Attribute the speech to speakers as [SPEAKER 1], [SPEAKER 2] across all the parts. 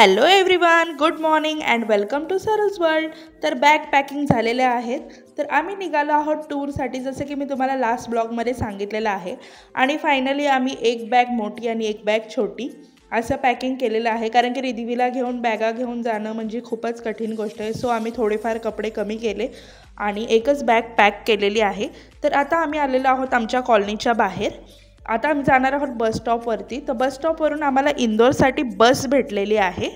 [SPEAKER 1] Hello everyone, good morning and welcome to Saral's world. तर bag packing झालेले आहेत. तर आम्ही निघालो आहोत टूरसाठी, जसं की मी तुम्हाला लास्ट ब्लॉगमध्ये सांगितलेलं आहे. आणि फायनली आम्ही एक बॅग मोठी आणि एक बॅग छोटी असं पॅकिंग केलेलं आहे, कारण की रिद्वीला घेऊन बॅगा घेऊन जाणं म्हणजे खूपच कठीण गोष्ट आहे. सो आम्ही थोडेफार कपडे कमी केले आणि एकच बॅग पॅक केलेली आहे. तर आता आम्ही आलेलो आहोत आमच्या कॉलनीच्या बाहेर. आता आम्ही जाणार आहोत बस स्टॉपवरती. तर बस स्टॉपवरून आम्हाला इंदोरसाठी बस भेटलेली आहे.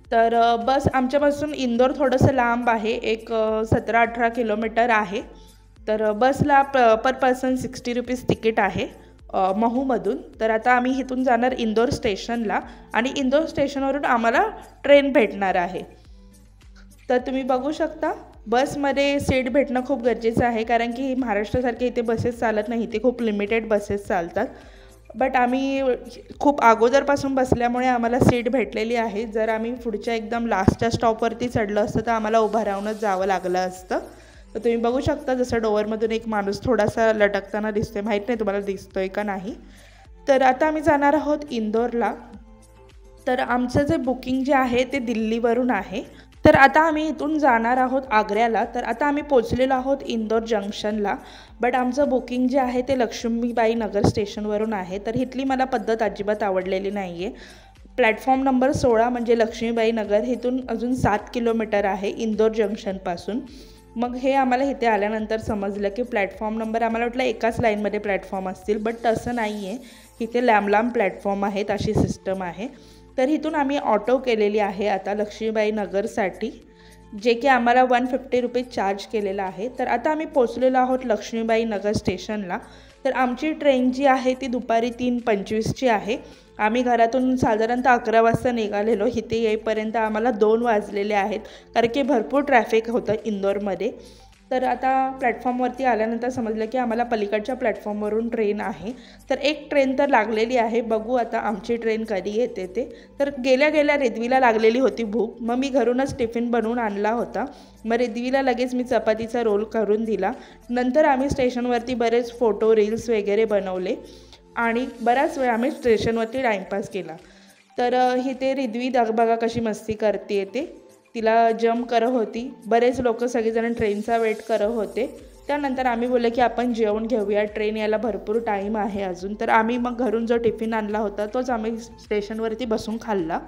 [SPEAKER 1] तर बस आमच्यापासून इंदोर थोडंसं लांब आहे, एक 17-18 किलोमीटर आहे. तर बसला पर पर्सन 60 रुपीज तिकीट आहे महूमधून. तर आता आम्ही इथून जाणार इंदोर स्टेशनला आणि इंदोर स्टेशनवरून आम्हाला ट्रेन भेटणार आहे. तर तुम्ही बघू शकता, बसमध्ये सीट भेटणं खूप गरजेचं आहे, कारण की महाराष्ट्रासारखे इथे बसेस चालत नाही, इथे खूप लिमिटेड बसेस चालतात. बट आम्ही खूप अगोदरपासून बसल्यामुळे आम्हाला सीट भेटलेली आहे. जर आम्ही पुढच्या एकदम लास्टच्या स्टॉपवरती चढलं असतं तर आम्हाला उभं राहूनच जावं लागलं असतं. तर तुम्ही बघू शकता, जसं डोअरमधून एक माणूस थोडासा लटकताना दिसतोय, माहीत नाही तुम्हाला दिसतोय का नाही. तर आता आम्ही जाणार आहोत इंदोरला. तर आमचं जे बुकिंग जे आहे ते दिल्लीवरून आहे. तर आता आम्ही इथून जाणार आहोत आग्र्याला. तर आता आम्ही पोचलेलो आहोत इंदोर जंक्शनला. बट आमचं बुकिंग जे आहे ते लक्ष्मीबाई नगर स्टेशनवरून आहे. तर इथली मला पद्धत अजिबात आवडलेली नाही आहे. प्लॅटफॉर्म नंबर 16 म्हणजे लक्ष्मीबाई नगर, इथून अजून 7 किलोमीटर आहे इंदोर जंक्शनपासून. मग हे आम्हाला इथे आल्यानंतर समजलं की प्लॅटफॉर्म नंबर, आम्हाला वाटलं एकाच लाईनमध्ये प्लॅटफॉर्म असतील, बट तसं नाही आहे. इथे लांब लांब प्लॅटफॉर्म आहेत, अशी सिस्टम आहे. तर इथून आम्ही ऑटो केलेली आहे आता लक्ष्मीबाई नगरसाठी, जे की आम्हाला 150 रुपीज चार्ज केलेला आहे. तर आता आम्ही पोचलेलो आहोत लक्ष्मीबाई नगर स्टेशनला. तर आमची ट्रेन जी आहे ती दुपारी 3:25ची आहे. आम्ही घरातून साधारणतः 11 वाजता निघालेलो. इथे येईपर्यंत आम्हाला 2 वाजलेले आहेत, कारण की भरपूर ट्रॅफिक होतं इंदोरमध्ये. तर आता प्लॅटफॉर्मवरती आल्यानंतर समजलं की आम्हाला पलीकडच्या प्लॅटफॉर्मवरून ट्रेन आहे. तर एक ट्रेन तर लागलेली आहे, बघू आता आमची ट्रेन कधी येते ते. तर गेल्या गेल्या रिद्वीला लागलेली होती भूक, मग मी घरूनच टिफिन बनवून आणला होता. मग रिद्वीला लगेच मी चपातीचा रोल करून दिला. नंतर आम्ही स्टेशनवरती बरेच फोटो रील्स वगैरे बनवले आणि बराच वेळ आम्ही स्टेशनवरती टाईमपास केला. तर इथे रिद्वी बघा कशी मस्ती करते येते, तिला जम्प करत होती. बरेच लोक सगळेजण ट्रेनचा वेट करत होते. त्यानंतर आम्ही बोललो की आपण जेवण घेऊया, ट्रेन यायला भरपूर टाईम आहे अजून. तर आम्ही मग घरून जो टिफिन आणला होता तोच आम्ही स्टेशनवरती बसून खाल्ला.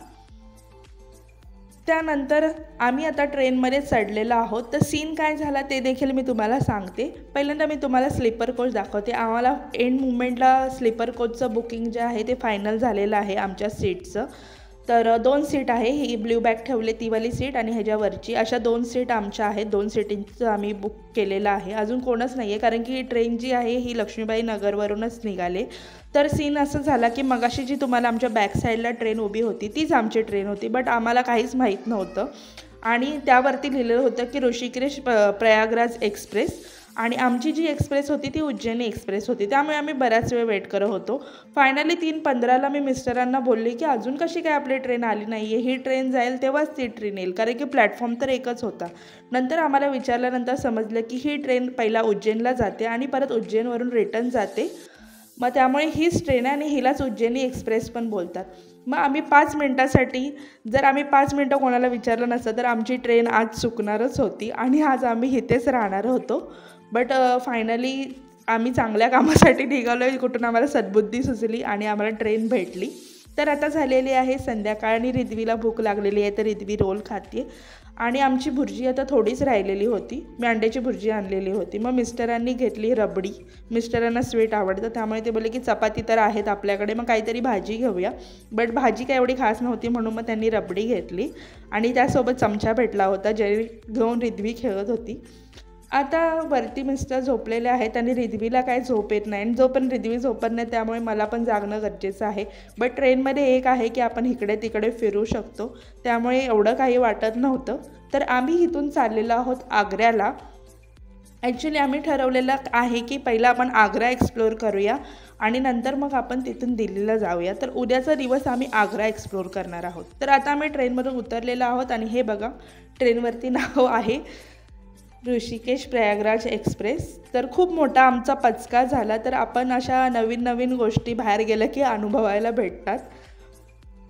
[SPEAKER 1] त्यानंतर आम्ही आता ट्रेनमध्ये चढलेलो आहोत. तर सीन काय झाला ते देखील मी तुम्हाला सांगते. पहिल्यांदा मी तुम्हाला स्लीपर कोच दाखवते. आम्हाला एंड मुमेंटला स्लीपर कोचचं बुकिंग जे आहे ते फायनल झालेलं आहे आमच्या सीटचं. तर 2 सीट आहे, ही ब्ल्यू बॅग ठेवले तीवाली सीट आणि ह्याच्यावरची, अशा 2 सीट आमच्या आहेत. 2 सीटिंगचं आम्ही बुक केलेलं आहे. अजून कोणच नाही आहे, कारण की ही ट्रेन जी आहे ही लक्ष्मीबाई नगरवरूनच निघाले. तर सीन असं झाला की मगाशी जी तुम्हाला आमच्या बॅक साईडला ट्रेन उभी होती तीच आमची ट्रेन होती, बट आम्हाला काहीच माहीत नव्हतं. आणि त्यावरती लिहिलेलं होतं की ऋषिकेश प्रयागराज एक्सप्रेस, आणि आमची जी एक्सप्रेस होती ती उज्जैनी एक्सप्रेस होती. त्यामुळे आम्ही बराच वेळ वेट करत होतो. फायनली 3:15ला मी मिस्टरांना बोलले की अजून कशी काय आपली ट्रेन आली नाही आहे, ही ट्रेन जाईल तेव्हाच ती ट्रेन येईल, कारण की प्लॅटफॉर्म तर एकच होता. नंतर आम्हाला विचारल्यानंतर समजलं की ही ट्रेन पहिला उज्जैनला जाते आणि परत उज्जैनवरून रिटर्न जाते. मग त्यामुळे हीच ट्रेन आहे आणि हिलाच उज्जैनी एक्सप्रेस पण बोलतात. मग आम्ही 5 मिनटासाठी, जर आम्ही 5 मिनटं कोणाला विचारलं नसतं तर आमची ट्रेन आज चुकणारच होती आणि आज आम्ही इथेच राहणार होतो. बट फायनली आम्ही चांगल्या कामासाठी निघालो आहे, कुठून आम्हाला सद्बुद्धी सुचली आणि आम्हाला ट्रेन भेटली. तर आता झालेली आहे संध्याकाळ आणि रिद्वीला भूक लागलेली आहे, तर रिद्वी रोल खाते. आणि आमची भुर्जी आता थोडीच राहिलेली होती, मी अंड्याची भुर्जी आणलेली होती. मग मिस्टरांनी घेतली रबडी. मिस्टरांना स्वीट आवडतं, त्यामुळे ते बोलले की चपाती तर आहेत आपल्याकडे, मग काहीतरी भाजी घेऊया. बट भाजी काय एवढी खास नव्हती, म्हणून मग त्यांनी रबडी घेतली आणि त्यासोबत चमचा भेटला होता, जे घेऊन रिद्वी खेळत होती. आता वरती मिस्टर झोपलेले आहेत आणि रिद्वीला काय झोप येत नाही, आणि जोपर्यंत रिद्वी झोपत नाही त्यामुळे मला पण जागणं गरजेचं आहे. बट ट्रेनमध्ये एक आहे की आपण इकडे तिकडे फिरू शकतो, त्यामुळे एवढं काही वाटत नव्हतं. तर आम्ही इथून चाललेलो आहोत आग्र्याला. ॲक्च्युली आम्ही ठरवलेलं आहे की पहिला आपण आग्रा एक्सप्लोअर करूया आणि नंतर मग आपण तिथून दिल्लीला जाऊया. तर उद्याचा दिवस आम्ही आग्रा एक्सप्लोअर करणार आहोत. तर आता आम्ही ट्रेनमधून उतरलेलो आहोत आणि हे बघा ट्रेनवरती नाव आहे ऋषिकेश प्रयागराज एक्सप्रेस. तर खूप मोठा आमचा पचका झाला. तर आपण अशा नवीन नवीन गोष्टी बाहेर गेलं की अनुभवायला भेटतात.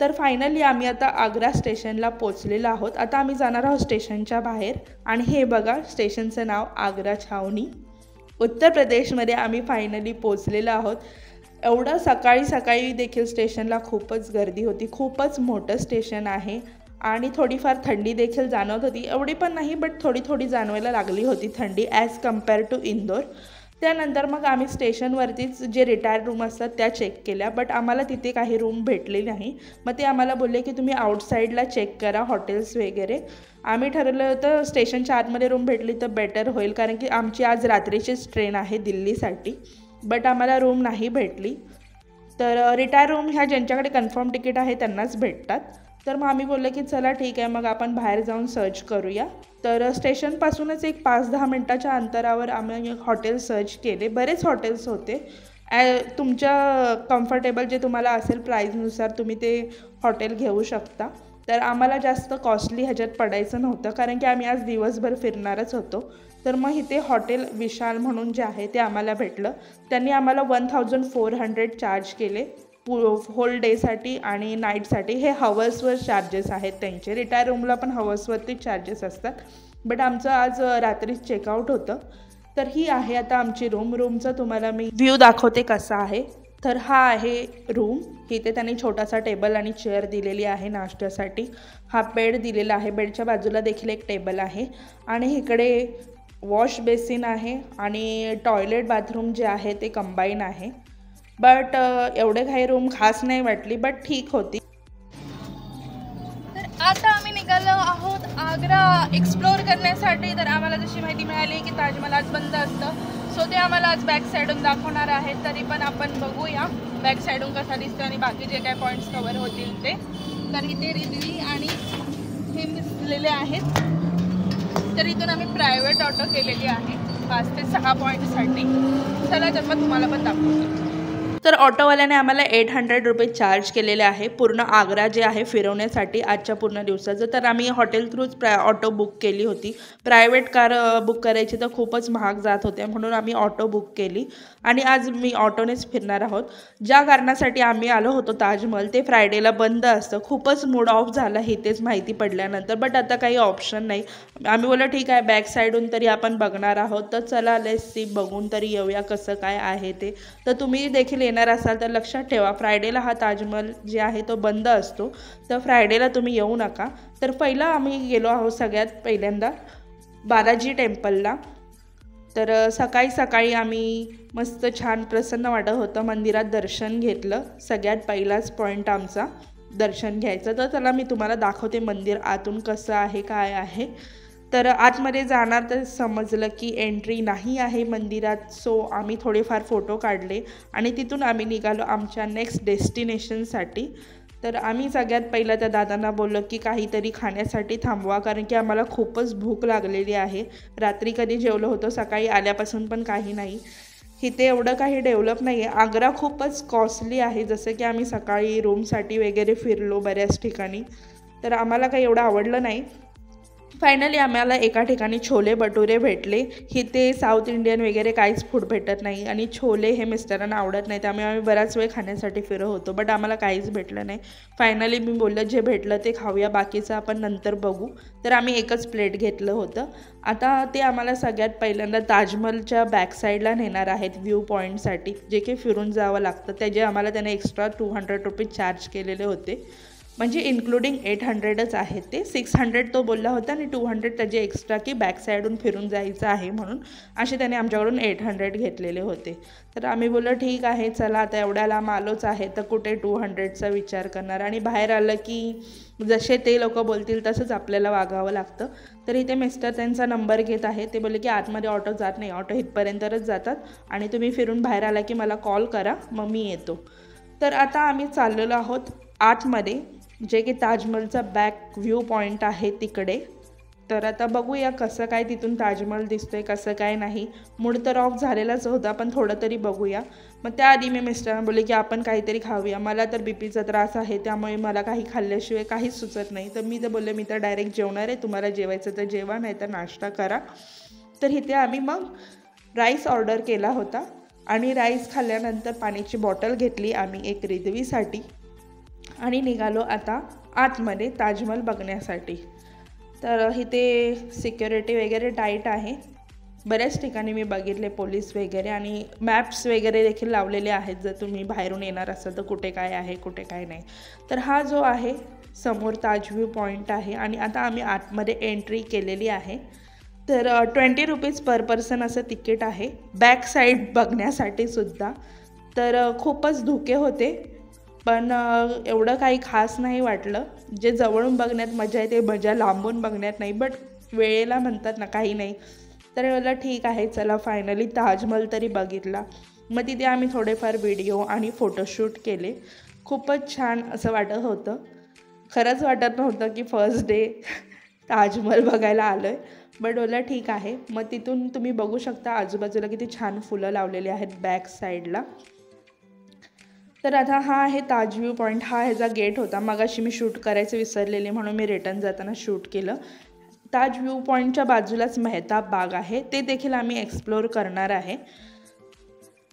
[SPEAKER 1] तर फायनली आम्ही आता आग्रा स्टेशनला पोचलेलो आहोत। आता आम्ही जाणार आहोत स्टेशनच्या बाहेर आणि हे बघा स्टेशनचं नाव आग्रा छावनी, उत्तर प्रदेशमध्ये आम्ही फायनली पोचलेलो आहोत। एवढं सकाळी सकाळी देखील स्टेशनला खूपच गर्दी होती, खूपच मोठं स्टेशन आहे आणि थोडीफार थंडी देखील जाणवत होती, एवढी पण नाही बट थोडी थोडी जाणवायला लागली होती थंडी ॲज कम्पेअर टू इंदोर। त्यानंतर मग आम्ही स्टेशनवरतीच जे रिटायर रूम असतात त्या चेक केल्या, बट आम्हाला तिथे काही रूम भेटले नाही। मग ते आम्हाला बोलले की तुम्ही आउटसाईडला चेक करा हॉटेल्स वगैरे। आम्ही ठरवलं होतं स्टेशनच्या आतमध्ये रूम भेटली तर बेटर होईल, कारण की आमची आज रात्रीचीच ट्रेन आहे दिल्लीसाठी, बट आम्हाला रूम नाही भेटली। तर रिटायर रूम ह्या ज्यांच्याकडे कन्फर्म तिकीट आहे त्यांनाच भेटतात। तर मग आम्ही बोललो की चला ठीक आहे, मग आपण बाहेर जाऊन सर्च करूया। तर स्टेशनपासूनच एक 5-10 मिनटाच्या अंतरावर आम्ही हॉटेल सर्च केले, बरेच हॉटेल्स होते। तुमच्या कम्फर्टेबल जे तुम्हाला असेल प्राईजनुसार तुम्ही ते हॉटेल घेऊ शकता। तर आम्हाला जास्त कॉस्टली ह्याच्यात पडायचं नव्हतं, कारण की आम्ही आज दिवसभर फिरणारच होतो। तर मग इथे हॉटेल विशाल म्हणून जे आहे ते आम्हाला भेटलं। त्यांनी आम्हाला 1400 चार्ज केले होल डेसाठी आणि नाईटसाठी। हे हवर्सवर चार्जेस आहेत त्यांचे, रिटायर रूमला पण हवर्सवरती चार्जेस असतात, बट आमचं आज रात्री चेकआउट होतं। तर ही आहे आता आमची रूमचा तुम्हाला मी व्ह्यू दाखवते कसा आहे। तर हा आहे रूम, इथे त्यांनी छोटासा टेबल आणि चेअर दिलेली आहे नाश्त्यासाठी। हा बेड दिलेला आहे, बेडच्या बाजूला देखील एक टेबल आहे आणि इकडे वॉश बेसिन आहे आणि टॉयलेट बाथरूम जे आहे ते कंबाईन आहे। बट एवढे काही रूम खास नाही वाटली, बट ठीक होती।
[SPEAKER 2] तर आता आम्ही निघालो आहोत आग्रा एक्सप्लोअर करण्यासाठी। तर आम्हाला जशी माहिती मिळाली की ताजमहल आज बंद असतं, सो ते आम्हाला आज बॅक साईडून दाखवणार आहेत। तरी पण आपण बघूया बॅक साईडून कसा दिसतो आणि बाकी जे काय पॉईंट्स कव्हर होतील ते। तर इथे रिद्वी आणि हे दिसलेले आहेत। तर इथून आम्ही प्रायव्हेट ऑटो केलेली आहे 5 ते 6 पॉईंटसाठी। चला तर मग तुम्हाला पण दाखवते।
[SPEAKER 1] तर ऑटोवाल्याने आम्हाला 800 रुपये चार्ज केलेले आहे पूर्ण आग्रा जे आहे फिरवण्यासाठी आजच्या पूर्ण दिवसाचं। तर आम्ही हॉटेल थ्रूच ऑटो बुक केली होती, प्रायव्हेट कार बुक करायची तर खूपच महाग जात होते, म्हणून आम्ही ऑटो बुक केली आणि आज मी ऑटोनेच फिरणार आहोत। ज्या कारणासाठी आम्ही आलो होतो ताजमहल ते फ्रायडेला बंद असतं, खूपच मूड ऑफ झाला हे तेच माहिती पडल्यानंतर, बट आता काही ऑप्शन नाही। आम्ही बोललो ठीक आहे बॅक साईडून तरी आपण बघणार आहोत, तर चला लेट्स सी बघून तरी येऊया कसं काय आहे ते। तर तुम्ही देखील येणार असाल तर लक्षात ठेवा फ्रायडेला हा ताजमहल जे आहे तो बंद असतो, तर फ्रायडेला तुम्ही येऊ नका। तर पहिला आम्ही गेलो आहोत सगळ्यात पहिल्यांदा बालाजी टेम्पलला। तर सकाळी सकाळी आम्ही मस्त छान प्रसन्न वाटत होतं, मंदिरात दर्शन घेतलं। सगळ्यात पहिलाच पॉईंट आमचा दर्शन घ्यायचं। तर चला मी तुम्हाला दाखवते मंदिर आतून कसं आहे काय आहे। तर आतमध्ये जाणार तर समजलं की एंट्री नाही आहे मंदिरात, सो आम्ही थोडेफार फोटो काढले आणि तिथून आम्ही निघालो आमच्या नेक्स्ट डेस्टिनेशनसाठी। तर आम्ही सगळ्यात पहिलं त्या दादांना बोललो की काहीतरी खाण्यासाठी थांबवा, कारण की आम्हाला खूपच भूक लागलेली आहे। रात्री कधी जेवलो होतो, सकाळी आल्यापासून पण काही नाही। इथे एवढं काही डेव्हलप नाही आहे, आग्रा खूपच कॉस्टली आहे। जसं की आम्ही सकाळी रूमसाठी वगैरे फिरलो बऱ्याच ठिकाणी, तर आम्हाला काही एवढं आवडलं नाही। फायनली आम्हाला एका ठिकाणी छोले भटुरे भेटले। इथे साऊथ इंडियन वगैरे काहीच फूड भेटत नाही आणि छोले हे मिस्टरांना आवडत नाही, त्यामुळे आम्ही बराच वेळ खाण्यासाठी फिरत होतो, बट आम्हाला काहीच भेटलं नाही। फायनली मी बोललं जे भेटलं ते खाऊया, बाकीचं आपण नंतर बघू। तर आम्ही एकच प्लेट घेतलं होतं। आता ते आम्हाला सगळ्यात पहिल्यांदा ताजमहलच्या बॅक साईडला नेणार आहेत व्ह्यू पॉईंटसाठी, जे की फिरून जावं लागतं। त्याचे आम्हाला त्याने एक्स्ट्रा 200 रुपये चार्ज केलेले होते, म्हणजे इन्क्लुडिंग 800च आहेत ते। 600 तो बोलला होता आणि 200 त्याचे एक्स्ट्रा की बॅक साईडून फिरून जायचं आहे म्हणून, असे त्याने आमच्याकडून 800 घेतलेले होते। तर आम्ही बोललो ठीक आहे चला आता एवढ्या लांब आलोच आहे तर कुठे 200चा विचार करणार, आणि बाहेर आलं की जसे ते लोक बोलतील तसंच आपल्याला वागावं लागतं। तर इथे मिस्टर त्यांचा नंबर घेत आहे, ते बोलले की आतमध्ये ऑटो जात नाही, ऑटो इथपर्यंतच जातात आणि तुम्ही फिरून बाहेर आला की मला कॉल करा मग मी येतो। तर आता आम्ही चाललेलो आहोत आतमध्ये, जे की ताजमहलचा बॅक व्ह्यू पॉईंट आहे तिकडे। तर आता बघूया कसं काय तिथून ताजमहल दिसतोय कसं काय नाही। मूड तर ऑफ झालेलाच होता, पण थोडं तरी बघूया। मग त्याआधी मी मिस्टरांना बोलले की आपण काहीतरी खाऊया, मला तर बीपीचा त्रास आहे त्यामुळे मला काही खाल्ल्याशिवाय काहीच सुचत नाही। तर मी तर बोलले मी तर डायरेक्ट जेवणार आहे, तुम्हाला जेवायचं तर जेवा नाही तर नाश्ता करा। तर इथे आम्ही मग राईस ऑर्डर केला होता आणि राईस खाल्ल्यानंतर पाण्याची बॉटल घेतली आम्ही एक रिद्वीसाठी। आणि निघालो आता आतमध्ये ताजमहल बघण्यासाठी। तर इथे सिक्युरिटी वगैरे टाईट आहे, बऱ्याच ठिकाणी मी बघितले पोलीस वगैरे, आणि मॅप्स वगैरे देखील लावलेले आहेत जर तुम्ही बाहेरून येणार असाल तर कुठे काय आहे कुठे काय नाही। तर हा जो आहे समोर ताज व्ह्यू पॉईंट आहे आणि आता आम्ही आतमध्ये एंट्री केलेली आहे। तर 20 रुपीज पर पर्सन असं तिकीट आहे बॅक साईड बघण्यासाठी सुद्धा। तर खूपच धुके होते, पण एवढं काही खास नाही वाटलं। जे जवळून बघण्यात मजा येते मजा लांबून बघण्यात नाही, बट वेळेला म्हणतात ना काही नाही। तर मला ठीक आहे, चला फायनली ताजमहल तरी बघितला। मग तिथे आम्ही थोडेफार व्हिडिओ आणि फोटोशूट केले। खूपच छान असं वाटत होतं, खरंच वाटत नव्हतं की फर्स्ट डे ताजमहल बघायला आलो आहे, बट मला ठीक आहे। मग तिथून तुम्ही बघू शकता आजूबाजूला किती छान फुलं लावलेली आहेत बॅक साईडला। तर आता हा आहे ताज व्ह्यू पॉईंट, हा ह्याचा गेट होता। मगाशी मी शूट करायचं विसरलेले म्हणून मी रिटर्न जाताना शूट केलं। ताज व्ह्यू पॉईंटच्या बाजूलाच मेहताब बाग आहे, ते देखील आम्ही एक्सप्लोर करणार आहे।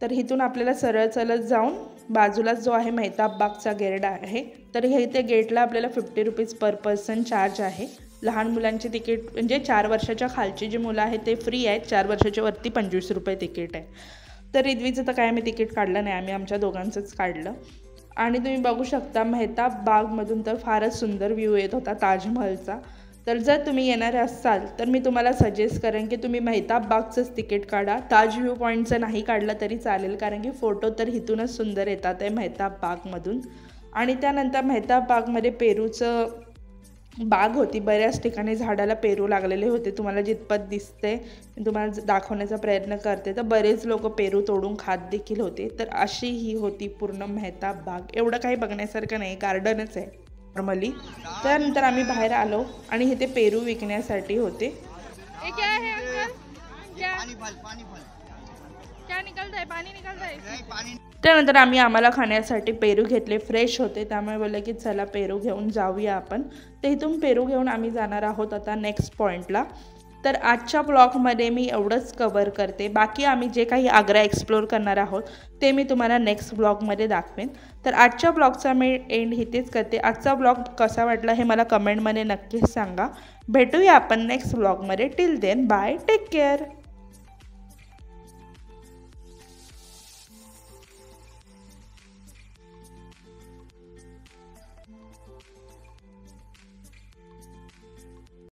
[SPEAKER 1] तर इथून आपल्याला सरळ चलत जाऊन बाजूलाच जो आहे मेहताब बागचा गेट आहे। तर इथे गेटला आपल्याला 50 रुपीज पर पर्सन चार्ज आहे। लहान मुलांचे तिकीट म्हणजे 4 वर्षाच्या खालची जी मुलं आहेत ते फ्री आहेत, 4 वर्षाच्या वरती 25 रुपये तिकीट आहे। तर रिद्वीचं तर काय आम्ही तिकीट काढलं नाही, आम्ही आमच्या दोघांचंच काढलं। आणि तुम्ही बघू शकता मेहताब बागमधून तर फारच सुंदर व्ह्यू येत होता ताजमहलचा। तर जर तुम्ही येणारे असाल तर मी तुम्हाला सजेस्ट करेन की तुम्ही मेहताब बागचंच तिकीट काढा, ताज व्ह्यू पॉईंटचं नाही काढलं तरी चालेल, कारण की फोटो तर इथूनच सुंदर येतात आहे मेहताब बागमधून। आणि त्यानंतर मेहताब बागमध्ये पेरूचं बाग होती, बऱ्याच ठिकाणी झाडाला पेरू लागलेले होते, तुम्हाला जितपत दिसते तुम्हाला दाखवण्याचा प्रयत्न करते। तर बरेच लोक पेरू तोडून खात देखील होते। तर अशी ही होती पूर्ण मेहताब बाग, एवढं काही बघण्यासारखं नाही, गार्डनच आहे नॉर्मली। त्यानंतर आम्ही बाहेर आलो आणि इथे पेरू विकण्यासाठी होते।
[SPEAKER 2] क्या है अंकल? क्या निकलता है? पानी निकलता है?
[SPEAKER 1] त्यानंतर आम्हाला खाण्यासाठी पेरू घेतले, फ्रेश होते त्यामुळे बोलले की चला पेरू घेऊन जाऊया आपण। तर इथून पेरू घेऊन आम्ही जाणार आहोत आता नेक्स्ट पॉईंटला। तर आजच्या ब्लॉगमध्ये मी एवढंच कवर करते, बाकी आम्ही जे काही आग्रा एक्सप्लोर करणार आहोत ते मी तुम्हाला नेक्स्ट ब्लॉगमध्ये दाखवेन। तर आजच्या ब्लॉगचा मी एंड इथेच करते। आजचा ब्लॉग कसा वाटला हे मला कमेंटमध्ये नक्कीच सांगा। भेटूया आपण नेक्स्ट ब्लॉगमध्ये, till then bye, take care.